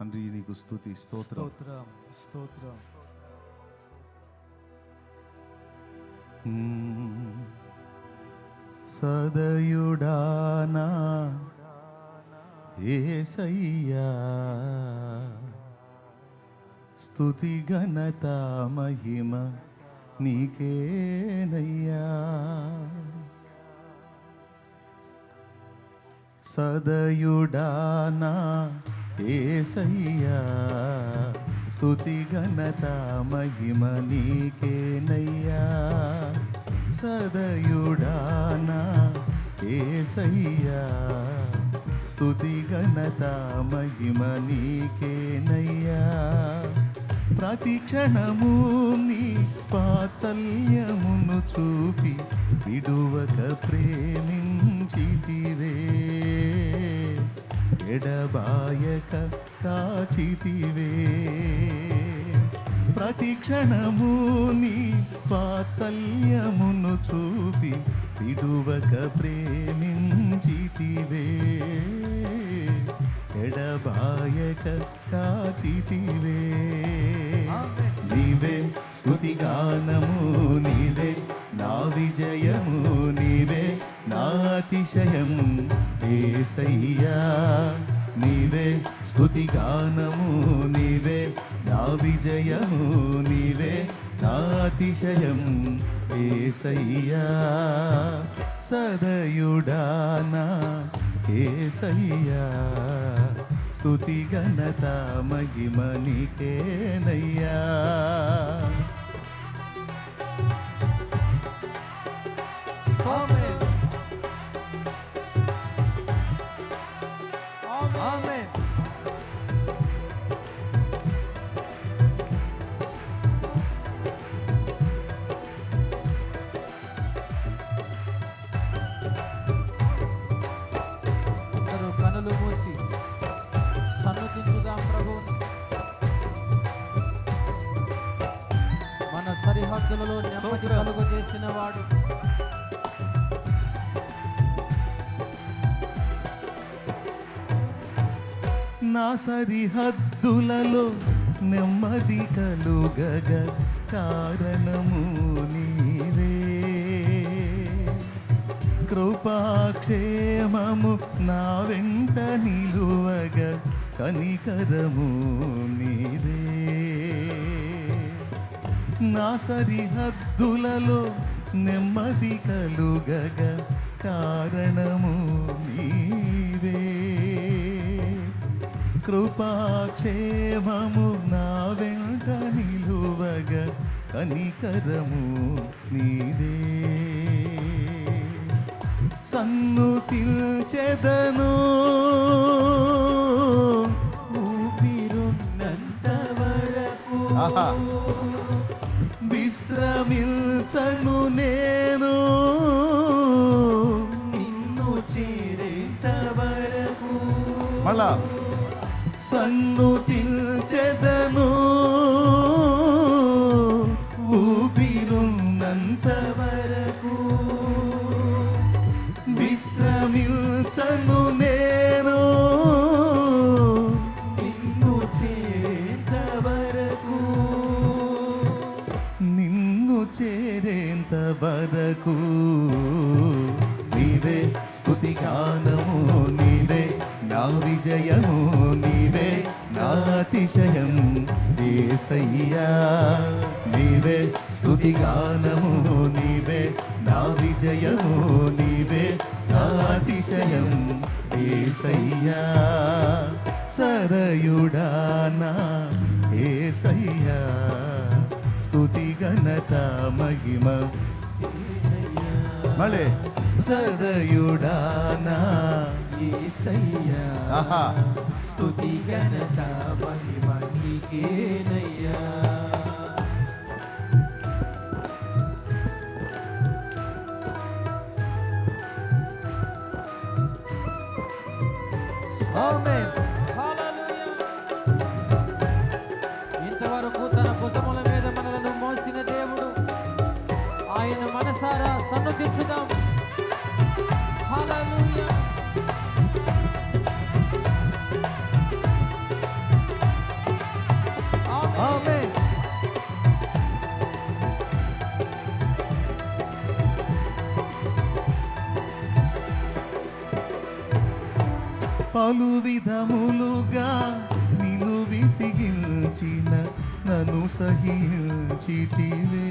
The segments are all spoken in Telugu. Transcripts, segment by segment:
తండ్రి నీకు స్తుతి, స్తోత్రం. స్తోత్రం. సదయుడానా యేసయ్యా, స్తుతి ఘనత మహిమ నీకేనయ్యా. సదయుడానా యేసయ్యా, స్తుతి ఘనత మహిమ నీకేనయ్యా. సదయుడానా యేసయ్యా, స్తుతి ఘనత మహిమ నీకేనయ్యా. ప్రతి క్షణము నీ వాత్సల్యమును చూపి విడువక ప్రేమించితివే, ఎడబాయక కాచితివే. ప్రతి క్షణము నీ వాత్సల్యమును చూపి విడువక ప్రేమించితివే, ఎడబాయక కాచితివే. నీవే స్తుతిగానము, నీవే నా విజయము, నీవే నా అతిశయం యేసయ్యా. నీవే స్తుతిగానము, నీవే నా విజయము, నీవే నా అతిశయం యేసయ్యా. సదయుడానా యేసయ్యా, స్తుతి ఘనత మహిమ నీకేనయ్యా. కనులు మూసి సన్నుతించుదాం ప్రభువుని. మన సరిహద్దులలో నెమ్మది కలుగు చేసిన వాడు, నా సరిహద్దులలో నెమ్మది కలుగగ కారణము నీవే. కృపాక్షేమము నా వెంట నిలువగ కనికరము నీవే. నా సరిహద్దులలో నెమ్మది కలుగగ కారణము నీవే. కృపాక్షేమము నా వెంట నిలువగ కనికరము నీవే. సన్నుతిల్చెదను ఊపిరున్నంత వరకు, విశ్రమించను నేను నిన్ను చేరేంత వరకు. మళ్ళా సన్నుతిల్చెదను ఊపిరున్నంత వరకు, విశ్రమించను నేను నిన్ను చేరేంత వరకు. నిన్ను చేరేంత వరకు నీవే స్తుతిగానము, నీవే నా విజయము, నీవే నా అతిశయం యేసయ్యా. నీవే స్తుతిగానము, నీవే నా విజయము, నీవే నా అతిశయం యేసయ్యా. సదయుడానా యేసయ్యా, స్తుతి ఘనత మహిమ. మళ్ళీ సదయుడానా యేసయ్యా, స్తుతి ఘనత మహిమ నీకేనయ్యా. ఆమేన్. హల్లెలూయా. ఇంతవరకు తన భుజముల మీద మనలను మోసిన దేవుడు, ఆయన మనసారా సన్నుతించుదాం. హల్లెలూయా. పలు విధములుగా నిన్ను విసిగించిన నన్ను సహించితివే.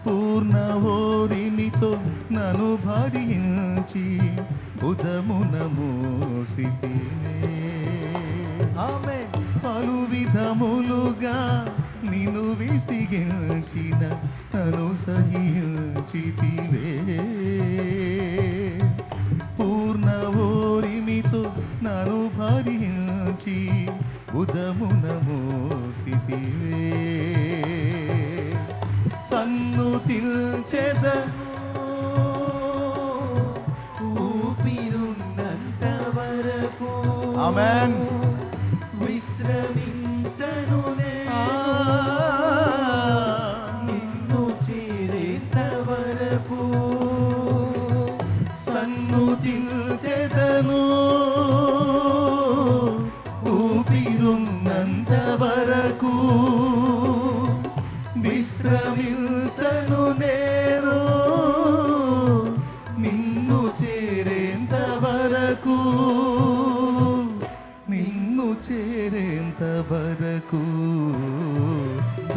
పూర్ణ ఓరిమితో నన్ను భరించి భుజమున మోసితివే. ఆమేన్. పలు విధములుగా నిన్ను విసిగించిన నన్ను సహించితివే. పూర్ణ ఓరిమితో నన్ను భరించి భుజమున మోసితివే. సన్నుతిల్చెదను ఊపిరున్నంత వరకు ఆమేన్. విశ్రమించను నిన్ను చేరేంత వరకు. సన్నుతిల్చెదను ఊపిరున్నంత వరకు విశ్రమించను నేను నిన్ను చేరేంత వరకు. నిన్ను చేరేంత వరకు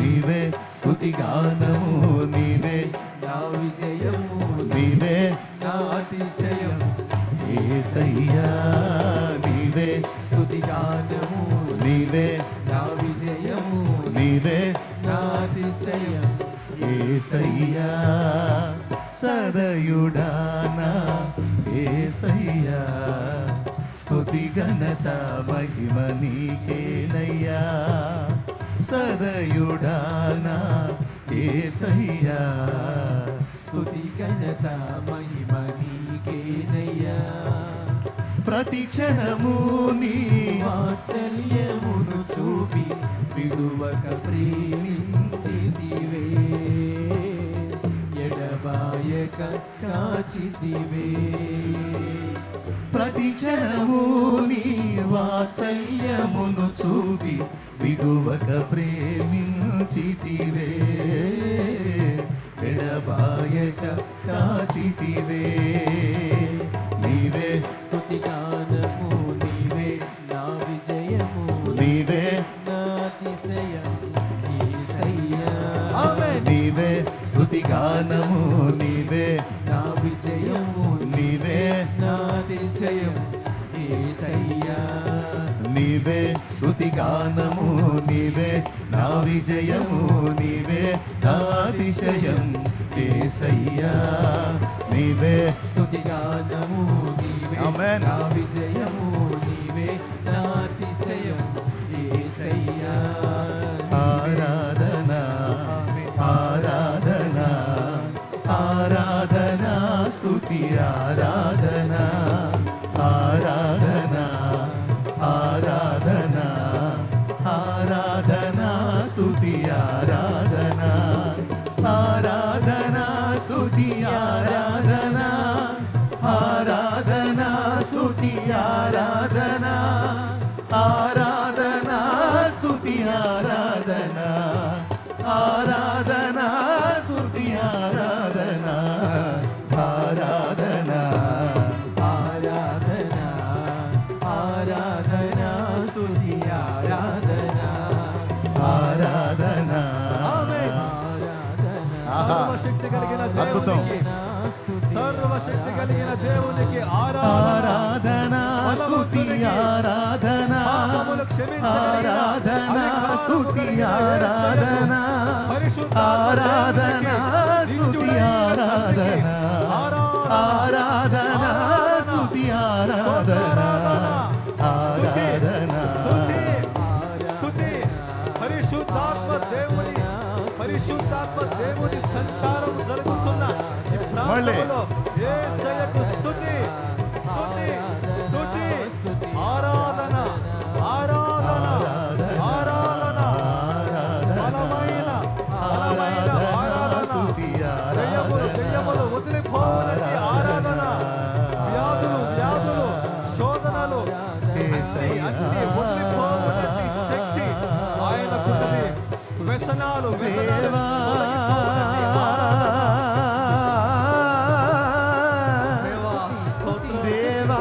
నీవే స్తుతిగానము, నీవే నా విజయము, నీవే నా అతిశయం. యేసయ్యా నీవే స్తుతిగానము, నీవే నా విజయము, నీవే నా అతిశయం. యేసయ్యా సదయుడానా యేసయ్యా స్తుతి ఘనత మహిమ నీకేనయ్యా. సదయుడానా యేసయ్యా స్తుతి ఘనత మహిమ నీకేనయ్యా. ప్రతి క్షణము నీ వాత్సల్యమును చూపి విడువక ప్రేమించితివే. ఎడబాయక కాచితివే. ప్రతి క్షణము నీ వాత్సల్యమును చూపి విడువక ప్రేమించితివే. ఎడబాయక కాచితివే. నీవే స్తుతిగానము, నీవే నా విజయము, నీవే నా అతిశయం. యేసయ్యా నీవే స్తుతిగానము, నీవే నా విజయము, నీవే నా అతిశయం. యేసయ్యా నీవే స్తుతిగానము, నీవే నా విజయము, నీవే నా అతిశయం. యేసయ్యా నీవే స్తుతిగానము, నీవే ఆమేన్. నా విజయము, నీవే నా అతిశయం. యేసయ్యా ఆరాధనా ఆరాధనా ఆరాధనా స్తుతి ఆరాధనా ఆరాధనా ఆరాధనా ఆరాధనా స్తుతి ఆరాధనా ఆరాధనా స్తుతి ఆరాధనా ఆరాధనా స్తుతి ఆరాధనా ఆరాధనా స్తుతి ఆరాధనా ఆరాధనా స్తుతి ఆరాధనా ఆరాధనా ఆరాధనా ఆరాధనా స్తుతి ఆరాధనా ఆరాధనా సర్వశక్తి కలిగిన అద్భుతం. దేవునికి సర్వశక్తి కలిగిన దేవునికి ఆరాధనా స్తుతి ఆరాధనా ఆరాధనా స్తుతి ఆరాధనా ఆరాధనా స్తుతి ఆరాధనా ఆరాధనా స్తుతి ఆరాధనా ఆరాధనా స్తుతి పరిశుద్ధాత్మ దేవుని పరిశుద్ధాత్మ దేవుని సంచారం జరుగుతున్న ఈ ప్రాంతంలో యేసయ్యకు స్తుతి స్తుతి స్తుతి ఆరాధన ఆరాధన ఆరాధన బలమైన బలమైన ఆరాధన దెయ్యములు వదిలిపోవాలని ఆరాధన వ్యాధులు వ్యాధులు శోధనలు అన్ని వదిలిపోవాలని శక్తి ఆయనకున్నది. వ్యసనాలు వ్యసనాలు తొలగిపోవాలని ఆరాధన. దేవా స్తోత్రం. దేవా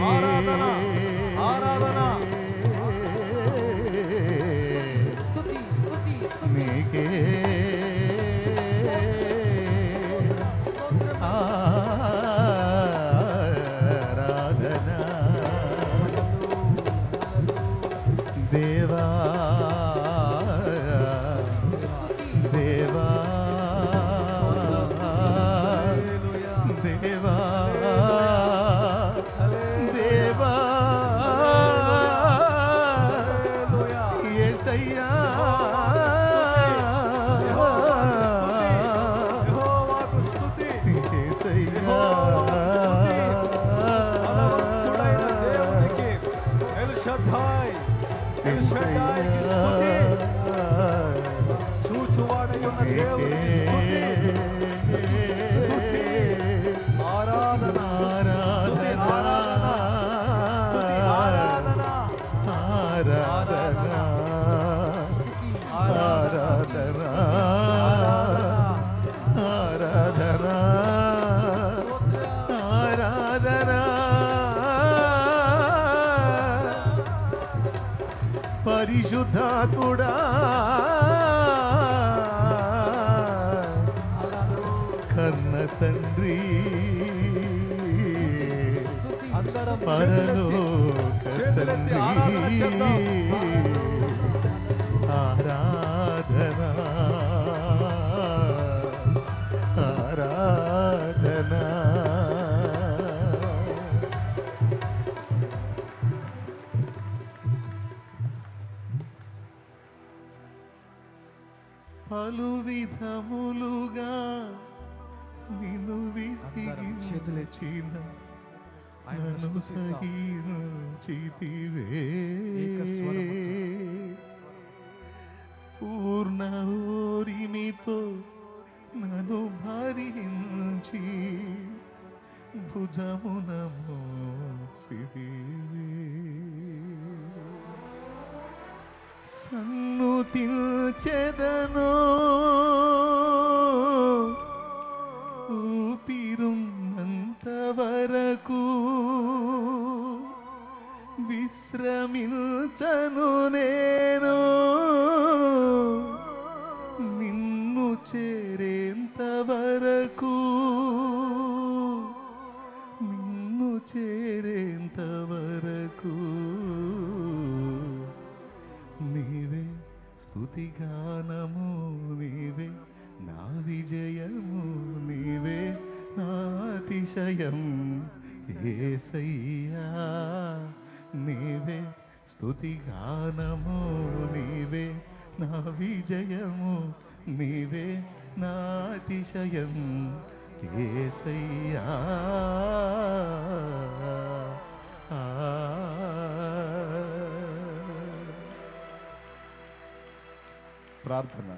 ఆరాధన ఆరాధన స్తుతి స్తుతి స్తుతి నీకే స్తోత్రం ఆరాధన దేవా దేవా దేవా దేవా యేసయ్యా యెహోవాకు స్తుతి యేసయ్యా బలవంతుడైన దేవునికి ఎల్ షడ్డాయ్ యేసయ్యాకి స్తుతి చూచువాడైన దేవునికి స్తుతి స్తుతి ఆరాధన స్తుతి ఆరాధన స్తుతి ఆరాధన ఆరాధన ఆరాధన ఆరాధన ఆరాధన పరిశుద్ధాత్ముడా కన్న తండ్రి అందరం పరలోక చేతులెత్తి ఆరాధన చేద్దాం. ఆరాధన ఆరాధన పలు విధములుగా నిన్ను విసిగించిన నన్ను సహించితివే పూర్ణ ఓరిమితో నన్ను భరించి భుజమున మోసిదివే సన్నుతిల్చెదనో ఊపిరున్నంత వరకు విశ్రమించను నేను నిన్ను చేరేంత వరకు నిన్ను చేరేంత వరకు నీవే స్తుతిగానము నీవే నా విజయము నీవే నా అతిశయం యేసయ్యా నీవే స్తుతిగానము నీవే నా విజయము నీవే నా అతిశయం యేసయ్యా ప్రార్థన